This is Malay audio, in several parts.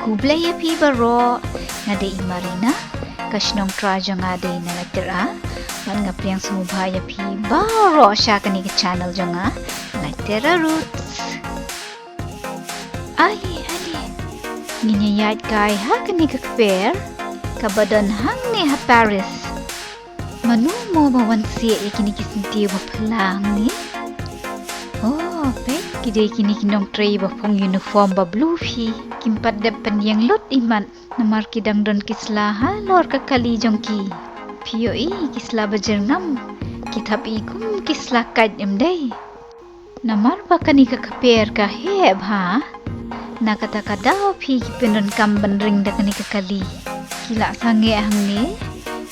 Kublaya pi baro ngade imarina kas nongtrei jong ade na ngatera man ngapriang sumubhaya pi baro sha kani ke channel jonga ngatera roots ali nginyayat kai ha kani ke kper kabadan hangne ha Paris manu mo bawansi ekini kisinti wa plang ni peit kide kini nongtrei ba phong uniform ba blue fi kimpat de pynieng lot iman namar kidang don kisla ha lor ka kali jongki pioi kisla bajernam kitab ikum kisla kad emdei namar bakani ka kper ka heb ha na kata kadao pi kipendon kam benring da kani ka kali kila sange hangne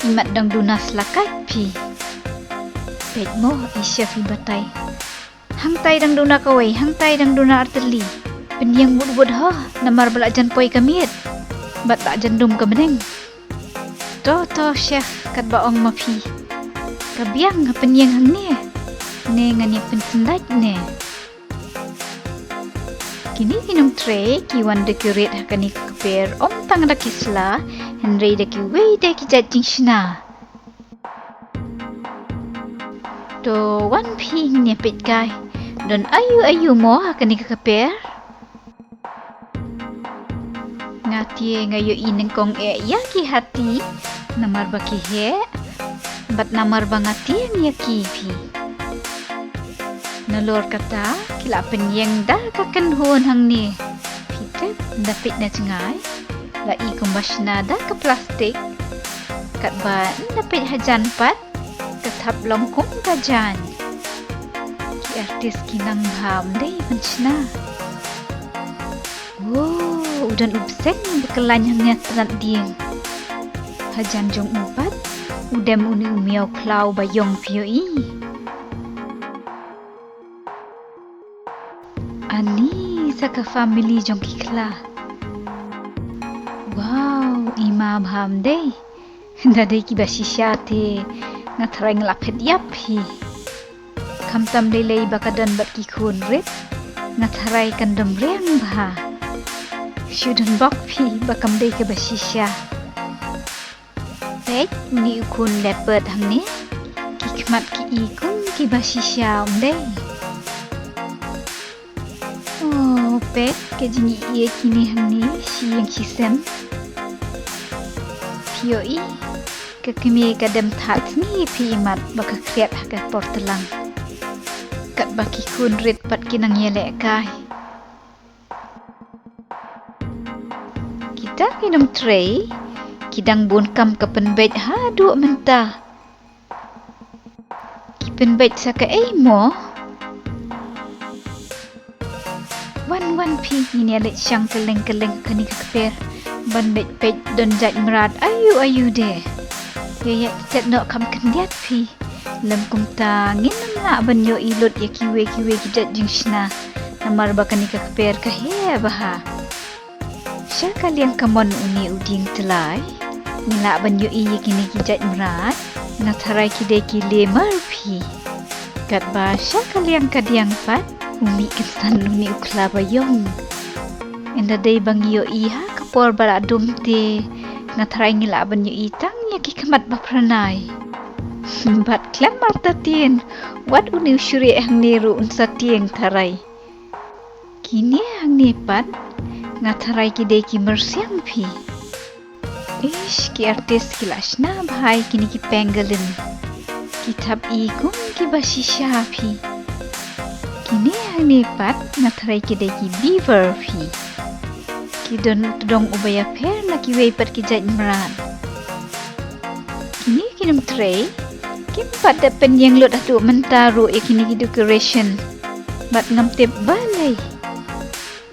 imat dang dunas lakat pi peit mo isya fi batai hangtai dang duna kawai hangtai dang duna arteli pynieng bud ha namar belajan poi kamiet bat tak jendum ke beneng to chef kat baong mapi kabiang pynieng hangne ne ngani pensendat ne kini nongtrei kiwan decorate hakani kper om tang da kisla henry da ki wei da ki jingshnaba to wan pi ne pet kai don ayu mo hakani kper ngatie ngayo ineng kong ya ki hati namar baki he bat namar bangati ya ki pi nalor kata kila pynieng dah kakan hon hangne pite dapit na cengai la i kumbashna dah ke plastik kat ban dapit hajan pat ketap longkum kajan ki artis kinang baham dei penchna udan ubsen bekelan hanya terat dieng hajan jong empat udem uni umiau klau bayong pioi ani saka family jongki kla wow ima bham dei dade kiba shatei ngatrai nglaphet yap hi kamtam lei bakadan bat ki khun ret ngatrai kandam reng bha Shouldn't bok pi bakam dei ke basisya. Peit ni ukun leopard hangne kikmat ki ikun ki basisya dei. Peit ke jini ie kini hangne si yang kisem. Pioi ke kemi kadam that ni pi mat baka kriat ha portelang. Kat baki kun rit pat kinang yelek kai. Kita nongtrei kidang bun kam ke penbet ha duk mentah ki penbet saka mo wan pi ni leit syang keleng kani kper ban bet pet don jat merat ayu de ya tet nok kam kendiat pi lem kumta ngin na ban yo ilut ya kiwe kijat jingshnaba namar bakani kper ka he bah Sya kalian kamon uni uding telai nila banyo iya kini kijat merat natarai kide ki lemar pi kat ba sya kalian kadiang pat umi kesan uni ukla bayong enda dei bangyo iya kapor baradum te natarai ngila banyo itang ya ki kamat bapranai bat klam martatien wat uni usyuri hang neru unsa tieng tarai kini hang nepat ngatharai kide ki mersiang pi ki artis kilashna bhai kini ki pengalin kitab ikum ki basisya pi kini hane pat ngatharai kide ki beaver pi ki don tudong ubaya per na ki wei pat ki jat meran kini ki nongtrei ki pat da pynieng lot atu mentaru kini ki decoration bat ngam tep balai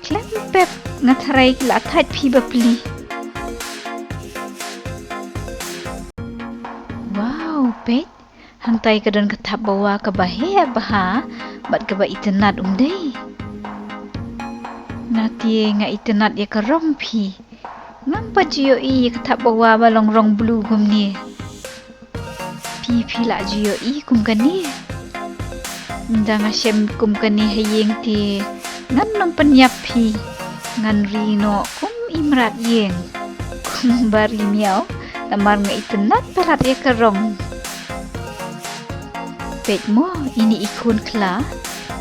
klam pep ngatharai kila that pi bapli wow peit hangtai kadon kathap bawa ka bahe baha bat ka ba itynnad dei natie nga itynnad ya ka rong pi ngam pa jiyo i kathap bawa balong rong blue gumni pi la jiyo i kum kani ndanga shem kum kani hayeng ti ngan nom penyap pi ngan rino kum merat yeng. Kumbari miau, lamar nga itynnad perat ya kerong. Peit mo, ini ikun kla.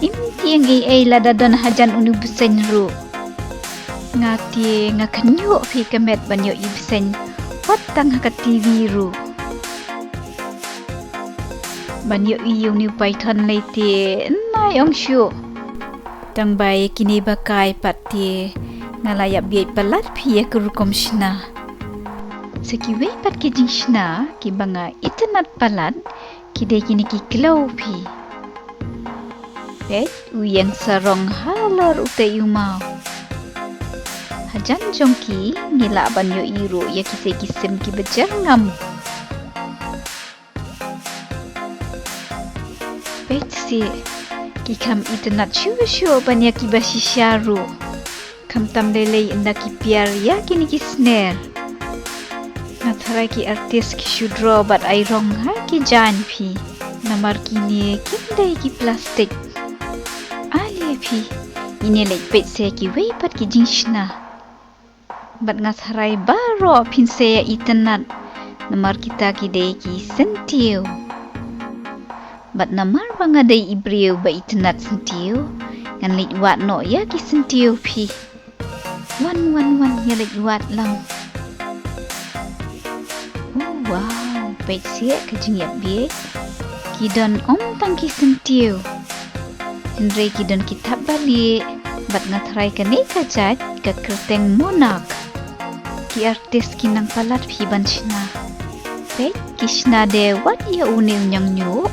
Imtieng ai ladadon hajan unu besen ru. Ngati nga kenyuk pi kemet banyo ibsen. Watang ha TV ru. Banyo iyong ni python leite nai ong syu. Tang bai kini bakai pati ngalayap biai palat pi kerukom shna. Sekiwei pat ke jingshna ki banga itynnad palat kide kini ki klau pi. Peit uyang sarong halor utai umau. Hajan jongki ngila banyo iru ya kisem ki bejar ngam. Peit si ki kam itynnad shu banya ki basisharu. Kam tam lele inda ki piar ya kini ki snare. Natarai ki artis ki shudro bat airong ha ki jan pi. Namar kini kindai ki plastik. Ali pi. Ini leit peit se ki wei pat ki jingshna. Bat ngatharai baro pin se itynnad. Namar kita ki dei ki sentiu. Bat namar banga dei ibriu ba itynnad sentiu. Ngan leit wat no ya ki sentiu pi. Wan ya leit wat lang. Wow, peit siak ke jingyap biek. Kidon tang ki sentiu. Hendrei kidon kitab balik. Bat ngatrai ke ni kajat ke kerteng monak. Ki artis kinang palat piban shna. Peit kishna de wat ya unil nyang nyu.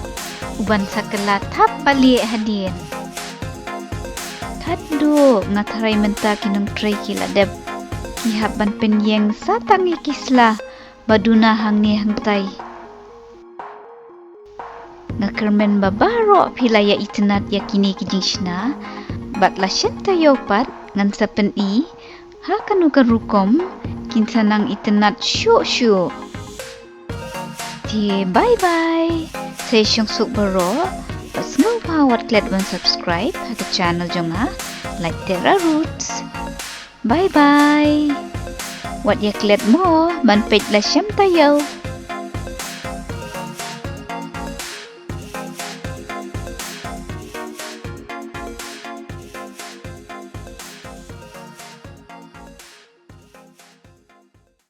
Uban sakela tap balik hadien. Kadu ngatrai menta ki nongtrei ki ladep. Ki haban pynieng satangi kisla. Baduna hangne hangtai. Ngakermen babaro pilaya itynnad ya kini ki jingshna. Bat la shatei yopat ngan sapen i. Ha kanukan rukom. Kinsanang itynnad syu. Ti bye. Saya suk baro. Pas ngau wat klet wan subscribe ha ke channel jonga. Like Terra Roots. Bye. Wat ya klet mo ban peit la shatei yo.